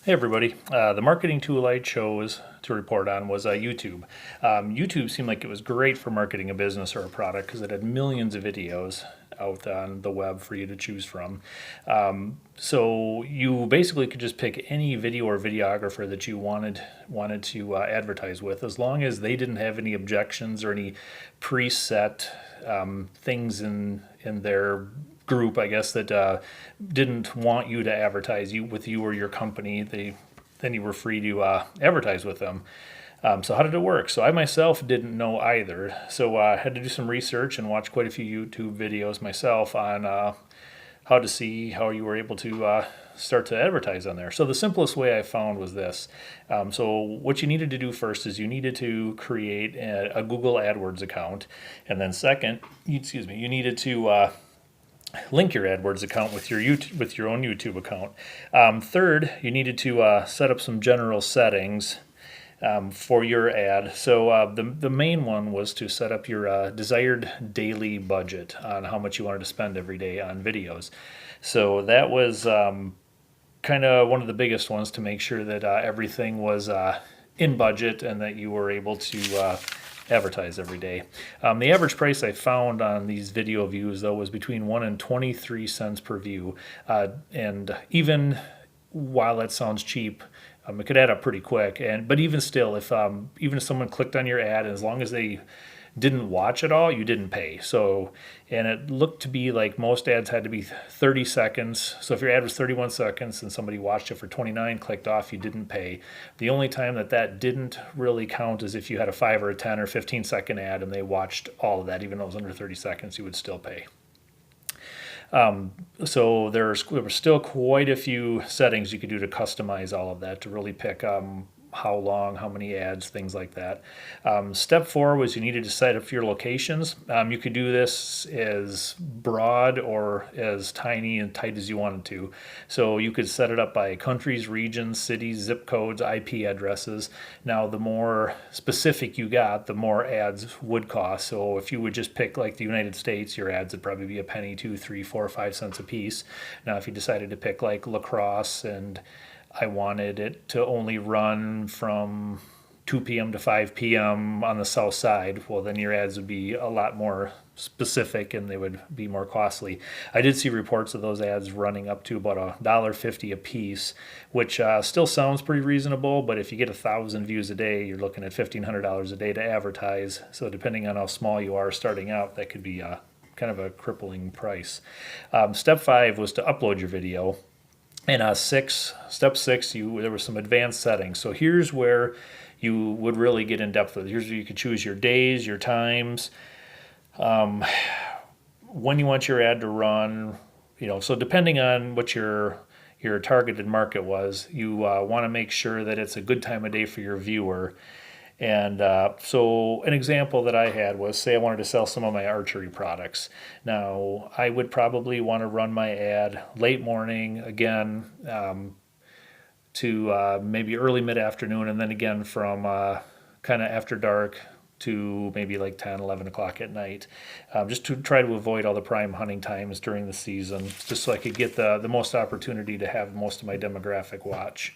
Hey everybody. The marketing tool I chose to report on was YouTube. YouTube seemed like it was great for marketing a business or a product because it had millions of videos out on the web for you to choose from. So you basically could just pick any video or videographer that you wanted to advertise with, as long as they didn't have any objections or any preset things in their group, I guess, that didn't want you to advertise with you or your company. Then you were free to advertise with them. So how did it work? So I myself didn't know either. So I had to do some research and watch quite a few YouTube videos myself on how to see how you were able to start to advertise on there. So the simplest way I found was this. So what you needed to do first is you needed to create a Google AdWords account, and then second, you needed to link your AdWords account with your own YouTube account. Third, you needed to set up some general settings for your ad. So the main one was to set up your desired daily budget on how much you wanted to spend every day on videos. So that was kind of one of the biggest ones, to make sure that everything was in budget and that you were able to advertise every day. The average price I found on these video views, though, was between 1 and 23 cents per view. And even while that sounds cheap, it could add up pretty quick. But even still, if someone clicked on your ad, and as long as they didn't watch at all, you didn't pay. So, and it looked to be like most ads had to be 30 seconds. So if your ad was 31 seconds and somebody watched it for 29, clicked off, you didn't pay. The only time that didn't really count is if you had a 5 or a 10 or 15-second ad and they watched all of that, even though it was under 30 seconds, you would still pay. So there were still quite a few settings you could do to customize all of that, to really pick how long, how many ads, things like that. Step 4 was you needed to set up your locations. You could do this as broad or as tiny and tight as you wanted to. So you could set it up by countries, regions, cities, zip codes, IP addresses. Now, the more specific you got, the more ads would cost. So if you would just pick like the United States, your ads would probably be a penny, 2, 3, 4, 5 cents a piece. Now, if you decided to pick like La Crosse, and I wanted it to only run from 2 p.m. to 5 p.m. on the south side, well, then your ads would be a lot more specific and they would be more costly. I did see reports of those ads running up to about $1.50 a piece, which still sounds pretty reasonable, but if you get 1,000 views a day, you're looking at $1,500 a day to advertise. So depending on how small you are starting out, that could be kind of a crippling price. Step 5 was to upload your video. And step 6, there were some advanced settings. So here's where you would really get in depth with it. Here's where you could choose your days, your times, when you want your ad to run. So depending on what your targeted market was, you want to make sure that it's a good time of day for your viewer. And so an example that I had was, say I wanted to sell some of my archery products. Now, I would probably want to run my ad late morning, again, to maybe early mid-afternoon, and then again from kind of after dark to maybe like 10, 11 o'clock at night, just to try to avoid all the prime hunting times during the season, just so I could get the most opportunity to have most of my demographic watch.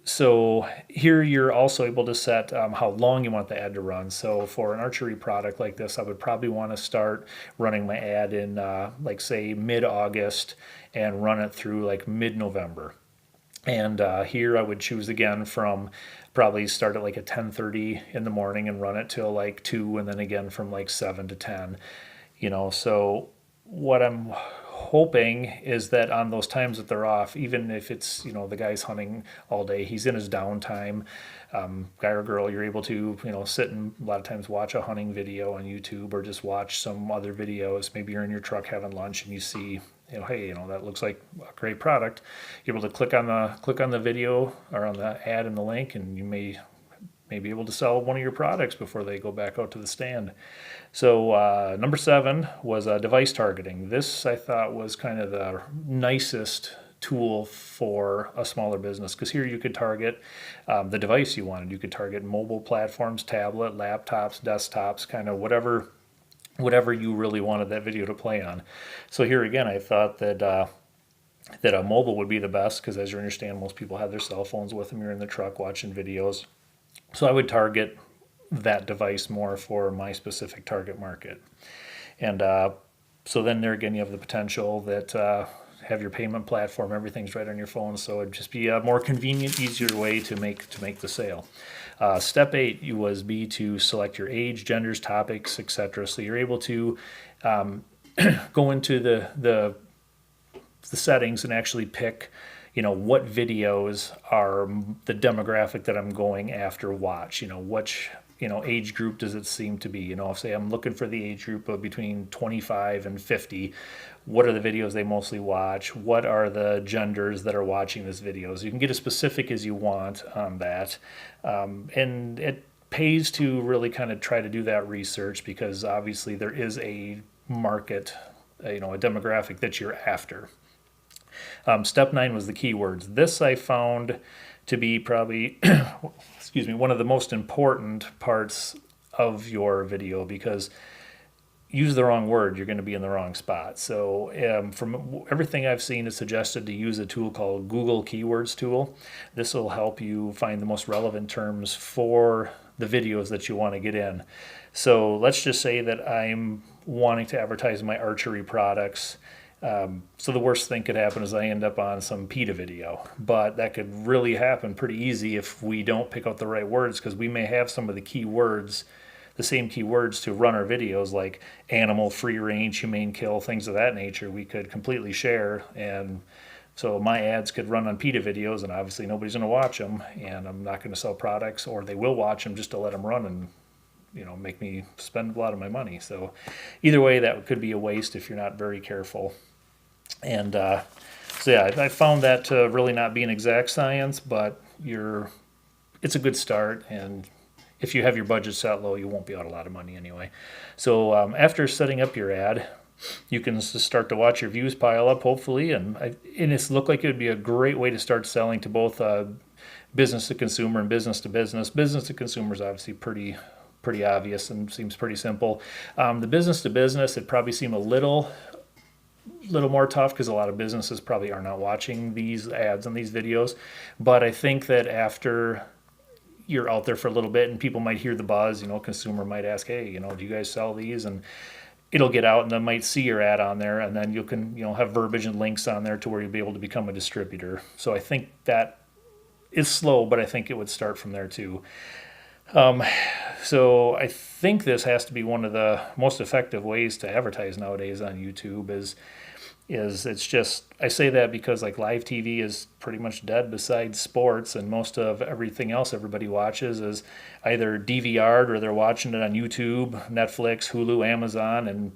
So here you're also able to set how long you want the ad to run. So for an archery product like this, I would probably want to start running my ad in like say mid-August and run it through like mid-November. And here I would choose again from probably start at like at 10:30 in the morning and run it till like 2, and then again from like 7 to 10. So what I'm hoping is that on those times that they're off, even if it's the guy's hunting all day, he's in his downtime, guy or girl, you're able to sit and a lot of times watch a hunting video on YouTube, or just watch some other videos. Maybe you're in your truck having lunch and you see, hey, that looks like a great product. You're able to click on the video or on the ad and the link, and you may be able to sell one of your products before they go back out to the stand. So number 7 was device targeting. This I thought was kind of the nicest tool for a smaller business, because here you could target the device you wanted. You could target mobile platforms, tablet, laptops, desktops, kind of whatever you really wanted that video to play on. So here again, I thought that that a mobile would be the best because, as you understand, most people have their cell phones with them. You're in the truck watching videos. So I would target that device more for my specific target market. And so then there again, you have the potential that have your payment platform, everything's right on your phone. So it'd just be a more convenient, easier way to make the sale. Step 8 was be to select your age, genders, topics, etc. So you're able to go into the settings and actually pick, what videos are the demographic that I'm going after watch, which, age group does it seem to be, if say I'm looking for the age group of between 25 and 50, what are the videos they mostly watch? What are the genders that are watching this videos? You can get as specific as you want on that. And it pays to really kind of try to do that research because obviously there is a market, a demographic that you're after. Step 9 was the keywords. This I found to be probably, excuse me, one of the most important parts of your video because use the wrong word, you're going to be in the wrong spot. So from everything I've seen, it's suggested to use a tool called Google Keywords Tool. This will help you find the most relevant terms for the videos that you want to get in. So let's just say that I'm wanting to advertise my archery products. So the worst thing could happen is I end up on some PETA video, but that could really happen pretty easy if we don't pick out the right words because we may have some of the keywords, the same keywords to run our videos like animal, free range, humane kill, things of that nature. We could completely share, and so my ads could run on PETA videos, and obviously nobody's going to watch them, and I'm not going to sell products, or they will watch them just to let them run and make me spend a lot of my money. So either way, that could be a waste if you're not very careful. And so yeah, I found that to really not be an exact science, but it's a good start. And if you have your budget set low, you won't be out a lot of money anyway. So after setting up your ad, you can just start to watch your views pile up, hopefully. And it's looked like it would be a great way to start selling to both business to consumer and business to business. Business to consumer is obviously pretty obvious and seems pretty simple. The business to business, it probably seemed a little more tough because a lot of businesses probably are not watching these ads and these videos. But I think that after you're out there for a little bit and people might hear the buzz, consumer might ask, hey, do you guys sell these? And it'll get out and they might see your ad on there, and then you can, have verbiage and links on there to where you'll be able to become a distributor. So I think that is slow, but I think it would start from there too. So I think this has to be one of the most effective ways to advertise nowadays on YouTube is it's just, I say that because like live TV is pretty much dead besides sports, and most of everything else everybody watches is either DVR'd or they're watching it on YouTube, Netflix, Hulu, Amazon, and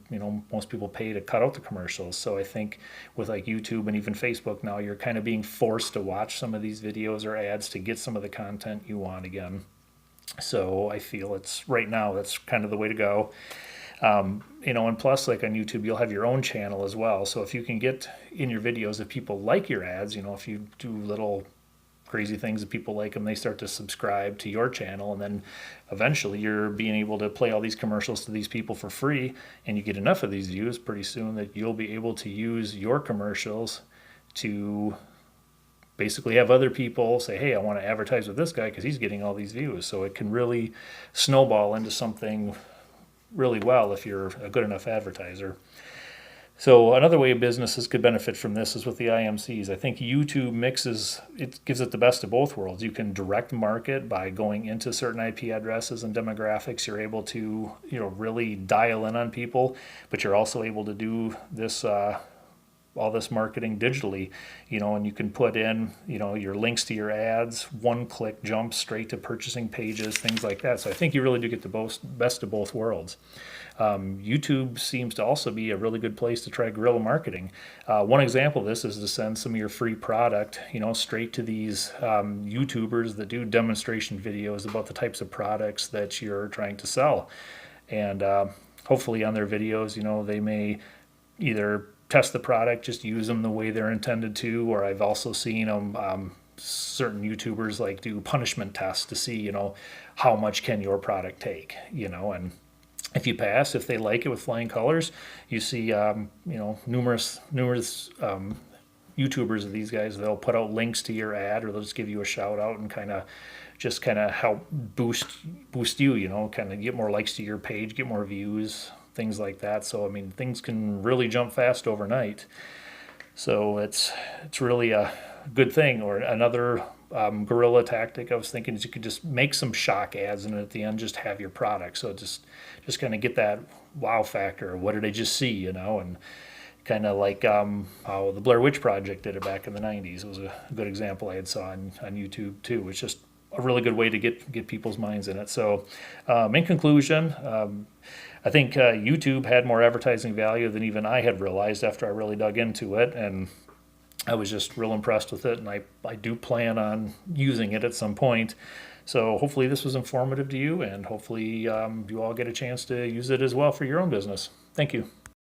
most people pay to cut out the commercials. So I think with like YouTube and even Facebook now, you're kind of being forced to watch some of these videos or ads to get some of the content you want again. So I feel right now that's kind of the way to go. And plus, like on YouTube, you'll have your own channel as well. So if you can get in your videos, if people like your ads, if you do little crazy things that people like them, they start to subscribe to your channel, and then eventually you're being able to play all these commercials to these people for free, and you get enough of these views pretty soon that you'll be able to use your commercials to basically have other people say, hey, I want to advertise with this guy because he's getting all these views. So it can really snowball into something really well if you're a good enough advertiser. So another way businesses could benefit from this is with the IMCs. I think YouTube gives it the best of both worlds. You can direct market by going into certain IP addresses and demographics. You're able to, really dial in on people, but you're also able to do this all this marketing digitally, and you can put in, your links to your ads, one-click jump straight to purchasing pages, things like that. So I think you really do get the best of both worlds. YouTube seems to also be a really good place to try guerrilla marketing. One example of this is to send some of your free product, straight to these YouTubers that do demonstration videos about the types of products that you're trying to sell. And hopefully on their videos, they may either test the product, just use them the way they're intended to, or I've also seen them, certain YouTubers like do punishment tests to see, how much can your product take, and if you pass, if they like it with flying colors, you see, numerous YouTubers of these guys, they'll put out links to your ad, or they'll just give you a shout out and kind of help boost you, kind of get more likes to your page, get more views, things like that. So I mean, things can really jump fast overnight. So it's really a good thing. Or another guerrilla tactic I was thinking is you could just make some shock ads and at the end just have your product. So just kind of get that wow factor. What did I just see? And kind of like how the Blair Witch Project did it back in the 90s. It was a good example I had saw on YouTube too. It's just a really good way to get people's minds in it. So in conclusion, I think YouTube had more advertising value than even I had realized after I really dug into it, and I was just real impressed with it, and I do plan on using it at some point. So hopefully this was informative to you, and hopefully you all get a chance to use it as well for your own business. Thank you.